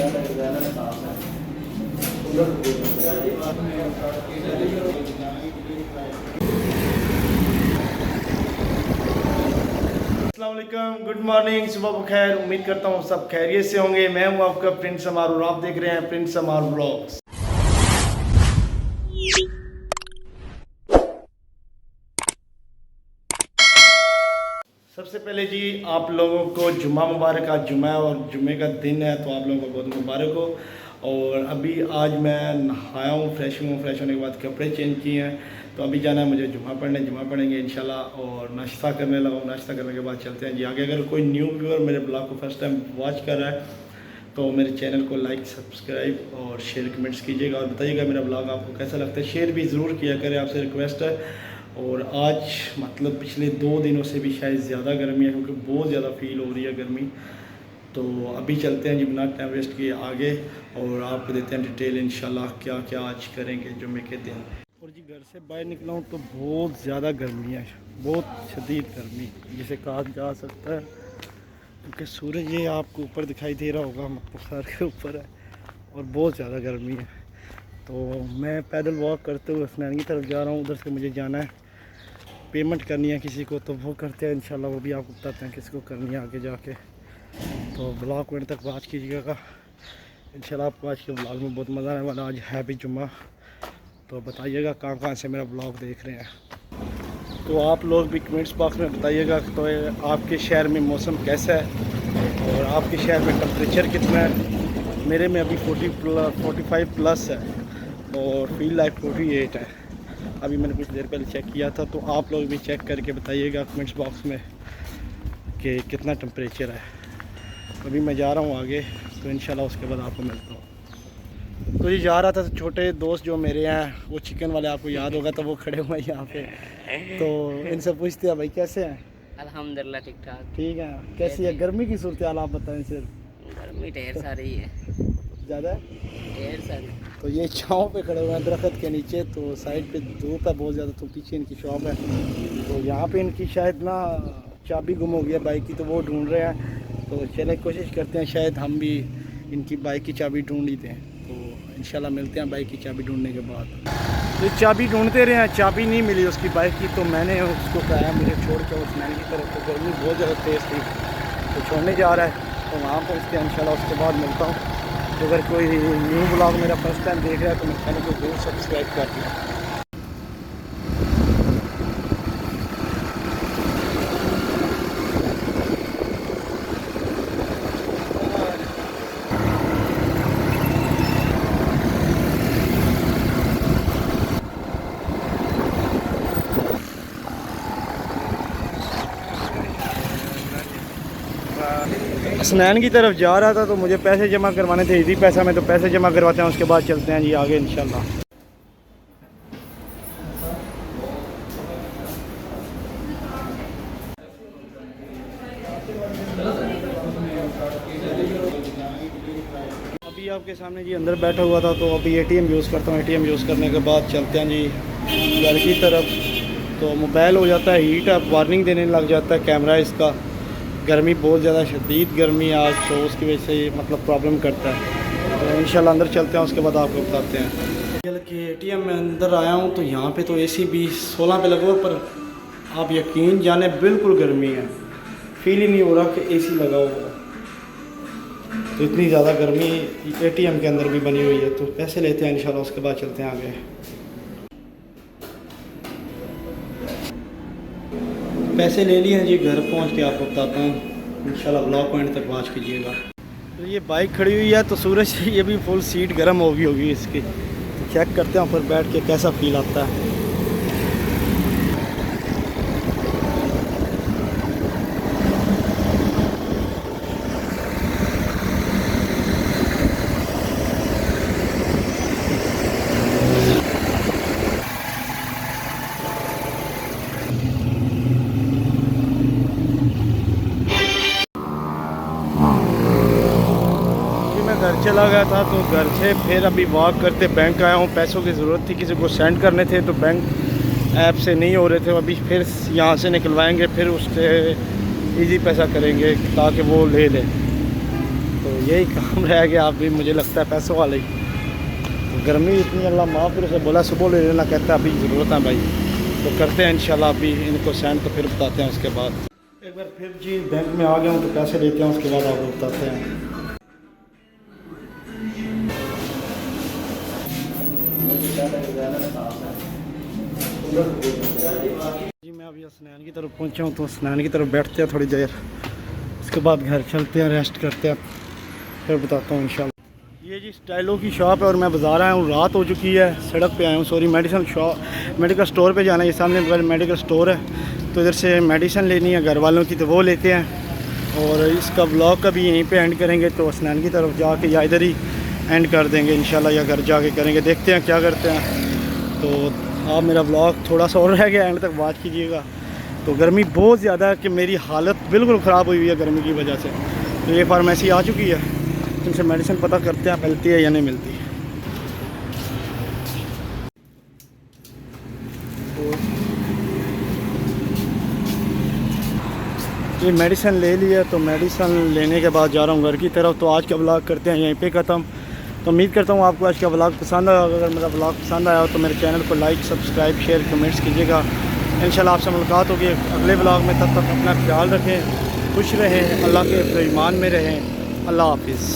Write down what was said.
अस्सलामुअलैकुम, good morning, सुबह बखैर। उम्मीद करता हूँ सब खैरियत से होंगे। मैं हूँ आपका प्रिंस समार और आप देख रहे हैं प्रिंस समार व्लॉग्स। सबसे पहले जी आप लोगों को जुम्मा मुबारक। आज जुम्मा है और जुम्मे का दिन है, तो आप लोगों को बहुत मुबारक हो। और अभी आज मैं नहाया हूँ, फ्रेश होने के बाद कपड़े चेंज किए हैं, तो अभी जाना है मुझे जुम्मा पढ़ेंगे इंशाल्लाह। और नाश्ता करने लगा हूँ, नाश्ता करने के बाद चलते हैं जी आगे। अगर कोई न्यू व्यूअर मेरे ब्लॉग को फर्स्ट टाइम वॉच कर रहा है तो मेरे चैनल को लाइक, सब्सक्राइब और शेयर कमेंट्स कीजिएगा और बताइएगा मेरा ब्लॉग आपको कैसा लगता है। शेयर भी ज़रूर किया करें, आपसे रिक्वेस्ट है। और आज मतलब पिछले 2 दिनों से भी शायद ज़्यादा गर्मी है, क्योंकि बहुत ज़्यादा फील हो रही है गर्मी। तो अभी चलते हैं जी बिना टाइम वेस्ट किए आगे और आपको देते हैं डिटेल इंशाल्लाह क्या क्या आज करेंगे जुम्मे के दिन। और जी घर से बाहर निकला हूँ तो बहुत ज़्यादा गर्मी है, बहुत शदीद गर्मी जिसे कहा जा सकता है, क्योंकि सूरज ये आपको ऊपर दिखाई दे रहा होगा, मतलब सर के ऊपर है और बहुत ज़्यादा गर्मी है। तो मैं पैदल वॉक करते हुए हसनैन की तरफ जा रहा हूँ। उधर से मुझे जाना है, पेमेंट करनी है किसी को, तो वो करते हैं इंशाल्लाह। वो भी आपको बताते हैं किसी को करनी है आगे जाके। तो ब्लॉग मिनट तक वॉच कीजिएगा इंशाल्लाह। आपको आज के ब्लॉग में बहुत मज़ा आने वाला। आज है भी जुम्मा, तो बताइएगा कहाँ से मेरा ब्लॉग देख रहे हैं। तो आप लोग भी कमेंट्स बॉक्स में बताइएगा तो आपके शहर में मौसम कैसा है और आपके शहर में टेम्परेचर कितना है। मेरे में अभी 45 प्लस है और फील लाइक 48 है। अभी मैंने कुछ देर पहले चेक किया था, तो आप लोग भी चेक करके बताइएगा कमेंट्स बॉक्स में कि कितना टेम्परेचर है। अभी मैं जा रहा हूँ आगे, तो इंशाल्लाह उसके बाद आपको मिलता हूँ। तो ये जा रहा था, तो छोटे दोस्त जो मेरे हैं वो चिकन वाले, आपको याद होगा, तो वो खड़े हुए हैं यहाँ पे। तो इनसे पूछते हैं भाई कैसे हैं। अल्हम्दुलिल्लाह ठीक ठाक। ठीक है, कैसी है गर्मी की सूरत हाल आप बताएं। सिर्फ गर्मी ढेर सारी है, ज़्यादा ढेर सारी। तो ये छाँव पे खड़े हुए हैं दरख्त के नीचे, तो साइड पे धूप है बहुत ज़्यादा। तो पीछे इनकी शॉप है, तो यहाँ पे इनकी शायद ना चाबी गुम हो गई है बाइक की, तो वो ढूंढ रहे हैं। तो चले कोशिश करते हैं शायद हम भी इनकी बाइक की चाबी ढूंढ लेते हैं। तो इंशाल्लाह मिलते हैं बाइक की चाबी ढूंढने के बाद। तो चाबी ढूंढते रहे हैं, चाबी नहीं मिली उसकी बाइक की, तो मैंने उसको कहा मुझे छोड़ के उस्मान की तरफ। तो गर्मी बहुत ज़्यादा तेज़ थी, तो छोड़ने जा रहा है, तो वहाँ पहुँचते हैं इंशाल्लाह। उसके बाद मिलता हूँ। तो अगर कोई न्यू ब्लॉग मेरा फर्स्ट टाइम देख रहा है तो मेरे चैनल को जरूर सब्सक्राइब कर दिया। हसनैन की तरफ जा रहा था, तो मुझे पैसे जमा करवाने थे इजी पैसा में, तो पैसे जमा करवाते हैं, उसके बाद चलते हैं जी आगे इंशाल्लाह। अभी आपके सामने जी अंदर बैठा हुआ था, तो अभी एटीएम यूज़ करता हूँ। एटीएम यूज़ करने के बाद चलते हैं जी घर की तरफ। तो मोबाइल हो जाता है हीट, अब वार्निंग देने लग जाता है कैमरा इसका। गर्मी बहुत ज़्यादा शदीद गर्मी आज, तो उसकी वजह से मतलब प्रॉब्लम करता है। तो इंशाल्लाह अंदर चलते हैं, उसके बाद आपको बताते हैं। चल के एटीएम में अंदर आया हूँ, तो यहाँ पे तो एसी भी 16 पे लगा हुआ, पर आप यकीन जाने बिल्कुल गर्मी है, फील ही नहीं हो रहा कि एसी लगा हुआ है। तो इतनी ज़्यादा गर्मी एटीएम के अंदर भी बनी हुई है। तो पैसे लेते हैं इंशाल्लाह, उसके बाद चलते हैं आगे। पैसे ले लिए हैं जी, घर पहुंच के आपको बताता हूँ इंशाल्लाह। ब्लॉग पॉइंट तक वॉच कीजिएगा। तो ये बाइक खड़ी हुई है, तो सूरज ये भी फुल सीट गर्म हो गई होगी इसकी। तो चेक करते हैं ऊपर बैठ के कैसा फील आता है। घर चला गया था, तो घर से फिर अभी वॉक करते बैंक आया हूँ। पैसों की ज़रूरत थी, किसी को सेंड करने थे, तो बैंक ऐप से नहीं हो रहे थे। अभी फिर यहाँ से निकलवाएंगे, फिर उससे इजी पैसा करेंगे ताकि वो ले ले। तो यही काम रह गया आप भी, मुझे लगता है पैसों वाले ही। तो गर्मी इतनी, अल्लाह माफ़ करे, से बोला सुबह ले लेना, कहता है अभी ज़रूरत है भाई। तो करते हैं इंशाल्लाह अभी इनको सेंड, तो फिर बताते हैं उसके बाद। एक बार फिर जी बैंक में आ गया हूँ, तो पैसे लेते हैं, उसके बाद आपको बताते हैं। जी मैं अभी स्नान की तरफ पहुंचा हूँ, तो स्नान की तरफ बैठते हैं थोड़ी देर, उसके बाद घर चलते हैं, रेस्ट करते हैं, फिर बताता हूँ इंशाल्लाह। ये जी स्टाइलो की शॉप है और मैं बाज़ार आया हूँ, रात हो चुकी है, सड़क पे आया हूँ, सॉरी मेडिकल स्टोर पे जाना है। ये सामने मेडिकल स्टोर है, तो इधर से मेडिसिन लेनी है घर वालों की, तो वो लेते हैं। और इसका ब्लॉग का भी यहीं पे एंड करेंगे, तो स्नान की तरफ जाके या इधर ही एंड कर देंगे इंशाल्लाह, या घर जाके करेंगे, देखते हैं क्या करते हैं। तो आप मेरा ब्लॉग थोड़ा सा और रह गया, एंड तक बात कीजिएगा। तो गर्मी बहुत ज़्यादा है कि मेरी हालत बिल्कुल ख़राब हुई हुई है गर्मी की वजह से। तो ये फार्मेसी आ चुकी है, इनसे मेडिसिन पता करते हैं मिलती है या नहीं मिलती। ये मेडिसिन ले लिया, तो मेडिसिन लेने के बाद जा रहा हूँ घर की तरफ। तो आज का ब्लॉग करते हैं यहीं पे ख़त्म। तो उम्मीद करता हूँ आपको आज का ब्लॉग पसंद आया। अगर मेरा ब्लॉग पसंद आया हो तो मेरे चैनल को लाइक, सब्सक्राइब, शेयर, कमेंट्स कीजिएगा। इंशाल्लाह आपसे मुलाकात होगी अगले ब्लॉग में। तब तक अपना ख्याल रखें, खुश रहें, अल्लाह के ईमान में रहें। अल्लाह हाफिज़।